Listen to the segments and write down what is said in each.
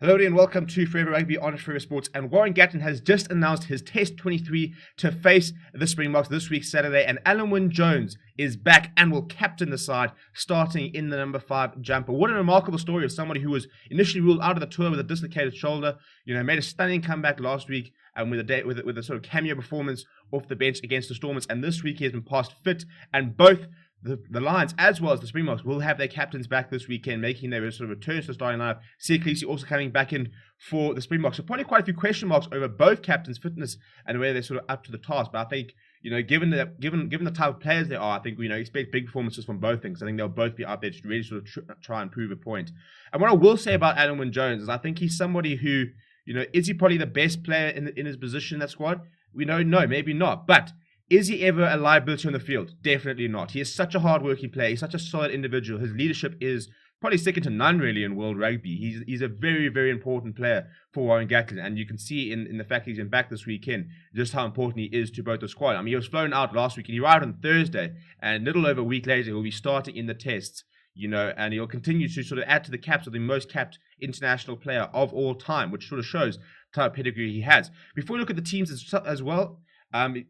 Hello and welcome to Forever Rugby on Forever Sports. And Warren Gatland has just announced his Test 23 to face the Springboks this week, Saturday. And ALUN Jones is back and will captain the side, starting in the number 5 jumper. What a remarkable story of somebody who was initially ruled out of the tour with a dislocated shoulder. Made a stunning comeback last week with a sort of cameo performance off the bench against the Stormers. And this week he has been passed fit, and both the Lions as well as the Springboks will have their captains back this weekend, making their sort of returns to the starting lineup. Seakley also coming back in for the Springboks. So probably quite a few question marks over both captains' fitness and whether they're sort of up to the task. But I think, given the type of players they are, I think we expect big performances from both things. I think they'll both be out there to really sort of try and prove a point. And what I will say about ALUN Jones is I think he's somebody who, is he probably the best player in his position in that squad? We don't know, maybe not, but is he ever a liability on the field? Definitely not. He is such a hard-working player. He's such a solid individual. His leadership is probably second to none, really, in world rugby. He's a very, very important player for Warren Gatland, and you can see in the fact that he's been back this weekend just how important he is to both the squad. I mean, he was flown out last week, and he arrived on Thursday, and a little over a week later, he'll be starting in the tests, and he'll continue to sort of add to the caps of the most capped international player of all time, which sort of shows the type of pedigree he has. Before we look at the teams as well, and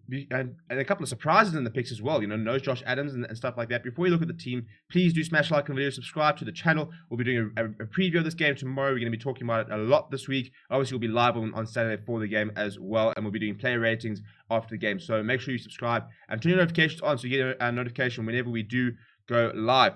a couple of surprises in the picks as well, no Josh Adams and stuff like that. Before you look at the team, please do smash like on the video, subscribe to the channel. We'll be doing a preview of this game tomorrow. We're going to be talking about it a lot this week. Obviously, we'll be live on Saturday for the game as well, and we'll be doing player ratings after the game. So make sure you subscribe and turn your notifications on so you get a notification whenever we do go live.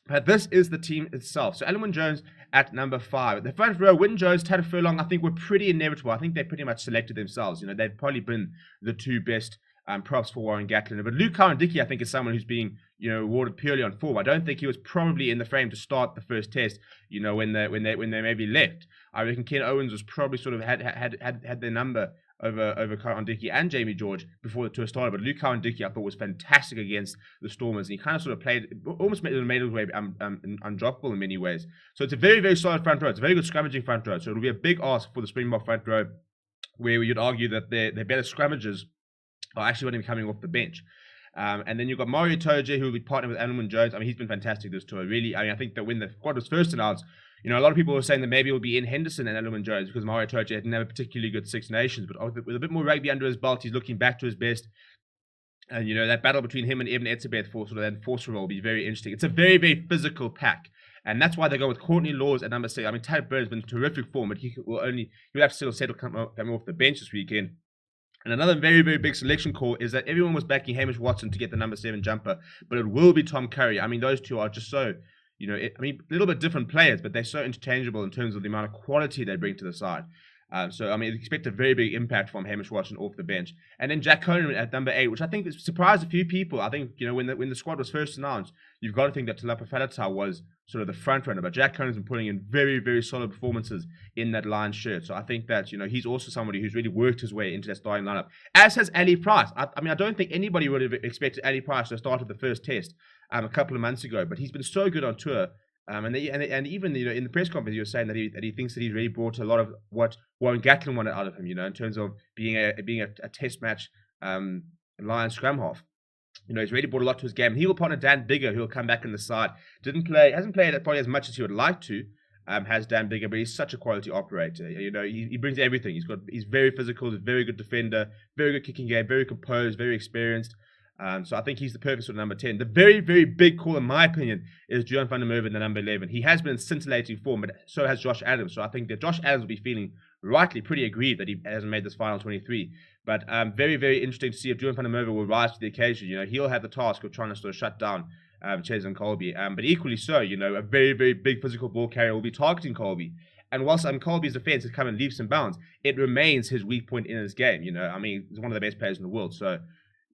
But this is the team itself. So ALUN Jones at number 5. The front row, WYN Jones, Tadhg Furlong, I think were pretty inevitable. I think they pretty much selected themselves. They've probably been the two best props for Warren Gatland. But Luke Cowan-Dickie, I think, is someone who's being awarded purely on form. I don't think he was probably in the frame to start the first test. When they maybe left. I reckon Ken Owens was probably sort of had their number over Cowan-Dickie and Jamie George before the tour started. But Luke Cowan-Dickie, I thought, was fantastic against the Stormers. And he kind of sort of played, almost made his way undroppable in many ways. So it's a very, very solid front row. It's a very good scrummaging front row. So it'll be a big ask for the Springbok front row, where you'd argue that their better scrummagers are actually going to be coming off the bench. And then you've got Mario Itoje, who will be partnered with ALUN Jones. I mean, he's been fantastic this tour, really. I think that when the squad was first announced, a lot of people were saying that maybe it will be Ian Henderson and ALUN Jones because Mario Itoje didn't have a particularly good Six Nations. But with a bit more rugby under his belt, he's looking back to his best. And, that battle between him and Evan Etzebeth for sort of that enforcer role will be very interesting. It's a very, very physical pack. And that's why they go with Courtney Laws at number 6. I mean, Tadhg Bird's been in terrific form, but he'll have to still settle coming off the bench this weekend. And another very, very big selection call is that everyone was backing Hamish Watson to get the number 7 jumper, but it will be Tom Curry. I mean, those two are just so, a little bit different players, but they're so interchangeable in terms of the amount of quality they bring to the side. Expect a very big impact from Hamish Watson off the bench. And then Jack Conan at number 8, which I think surprised a few people. I think, when the squad was first announced, you've got to think that Talapa Faletau was sort of the front runner. But Jack Conan's been putting in very, very solid performances in that Lions shirt. So I think that, he's also somebody who's really worked his way into that starting lineup. As has Ali Price. I don't think anybody would have expected Ali Price to have started the first test a couple of months ago. But he's been so good on tour. And even in the press conference, he was saying that he thinks that he's really brought a lot of what Warren Gatland wanted out of him, in terms of being a test match Lion scrum half. He's really brought a lot to his game. He will partner Dan Bigger, who will come back in the side. Hasn't played probably as much as he would like to. Has Dan Bigger, but he's such a quality operator. He brings everything. He's very physical. He's a very good defender, very good kicking game, very composed, very experienced. So I think he's the perfect sort of number 10. The very, very big call, in my opinion, is Deon van der Merwe in the number 11. He has been in scintillating form, but so has Josh Adams. So I think that Josh Adams will be feeling rightly pretty aggrieved that he hasn't made this final 23. But very, very interesting to see if Deon van der Merwe will rise to the occasion. He'll have the task of trying to sort of shut down Cheslin Kolbe. But equally so, a very, very big physical ball carrier will be targeting Kolbe. And whilst Kolbe's defense has come in leaps and bounds, it remains his weak point in his game. He's one of the best players in the world. So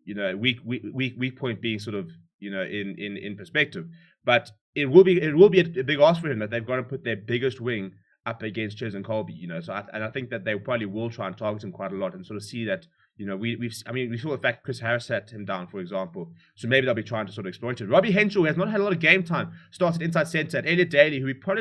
weak point being sort of, in perspective. But it will be a big ask for him that they've got to put their biggest wing up against Cheslin Kolbe, So I think that they probably will try and target him quite a lot and sort of see that, we saw the fact Chris Harris sat him down, for example. So maybe they'll be trying to sort of exploit it. Robbie Henshaw, who has not had a lot of game time, started inside centre. And Elliot Daly, who we've come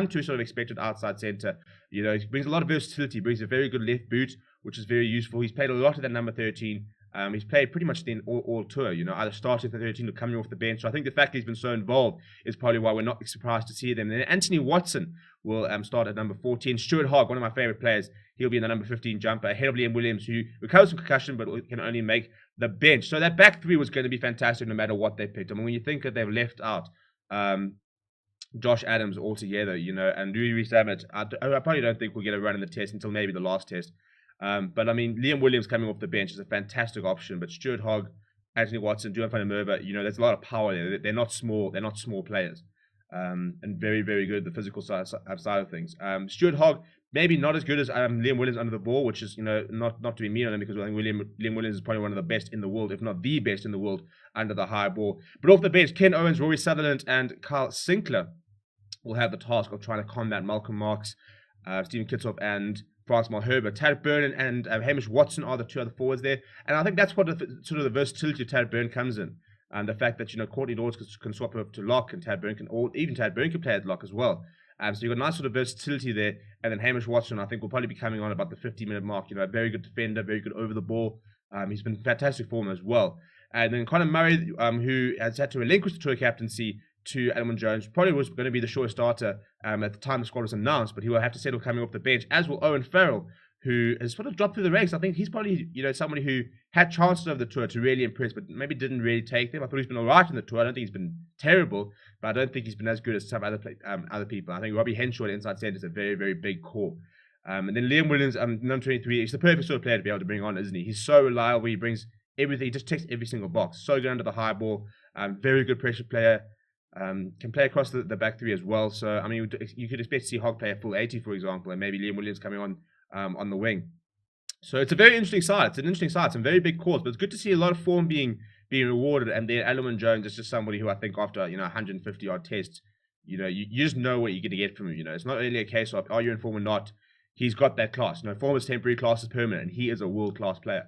to sort of expected outside centre. He brings a lot of versatility, brings a very good left boot, which is very useful. He's played a lot of that number 13. He's played pretty much the all tour, either starting at the 13 or coming off the bench. So I think the fact that he's been so involved is probably why we're not surprised to see them. Then Anthony Watson will start at number 14. Stewart Hogg, one of my favorite players, he'll be in the number 15 jumper, ahead of Liam Williams, who recovers from concussion but can only make the bench. So that back three was going to be fantastic no matter what they picked. I mean, when you think that they've left out Josh Adams altogether, and Louis Rees-Zammit, I probably don't think we'll get a run in the test until maybe the last test. But I mean, Liam Williams coming off the bench is a fantastic option. But Stewart Hogg, Anthony Watson, Duan van der Merwe, there's a lot of power there. They're not small. They're not small players, and very, very good the physical side of things. Stewart Hogg maybe not as good as Liam Williams under the ball, which is not to be mean on him, because I think Liam Williams is probably one of the best in the world, if not the best in the world under the high ball. But off the bench, Ken Owens, Rory Sutherland, and Kyle Sinclair will have the task of trying to combat Malcolm Marx, Stephen Kitsoff, and Frans Malherbe. Tad Byrne and Hamish Watson are the two other forwards there. And I think that's what sort of the versatility of Tad Byrne comes in. And the fact that, Courtney Dawes can swap over to lock, and Tad Byrne can play at lock as well. So you've got a nice sort of versatility there. And then Hamish Watson, I think, will probably be coming on about the 50-minute mark. A very good defender, very good over the ball. He's been fantastic form as well. And then Conor Murray, who has had to relinquish the tour captaincy to ALUN Jones, probably was going to be the sure starter at the time the squad was announced, but he will have to settle coming off the bench, as will Owen Farrell, who has sort of dropped through the ranks. I think he's probably, somebody who had chances over the tour to really impress, but maybe didn't really take them. I thought he's been all right in the tour. I don't think he's been terrible, but I don't think he's been as good as some other people. I think Robbie Henshaw at inside centre is a very, very big core. And then Liam Williams, number 23, he's the perfect sort of player to be able to bring on, isn't he? He's so reliable. He brings everything. He just ticks every single box. So good under the high ball. Very good pressure player. Can play across the back three as well. So, I mean, you could expect to see Hogg play a full 80, for example, and maybe Liam Williams coming on the wing. So it's a very interesting side. It's an interesting side. Some very big calls, but it's good to see a lot of form being rewarded. And then ALUN Jones is just somebody who I think after 150 odd tests, you just know what you're going to get from him. It's not really a case of are you in form or not. He's got that class. Form is temporary, class is permanent, and he is a world-class player.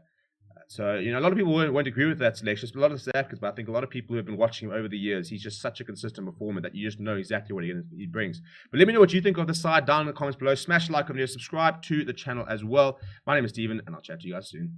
So, a lot of people won't agree with that selection. A lot of South Africans, but I think a lot of people who have been watching him over the years, he's just such a consistent performer that you just know exactly what he brings. But let me know what you think of the side down in the comments below. Smash the like on the video, subscribe to the channel as well. My name is Steven, and I'll chat to you guys soon.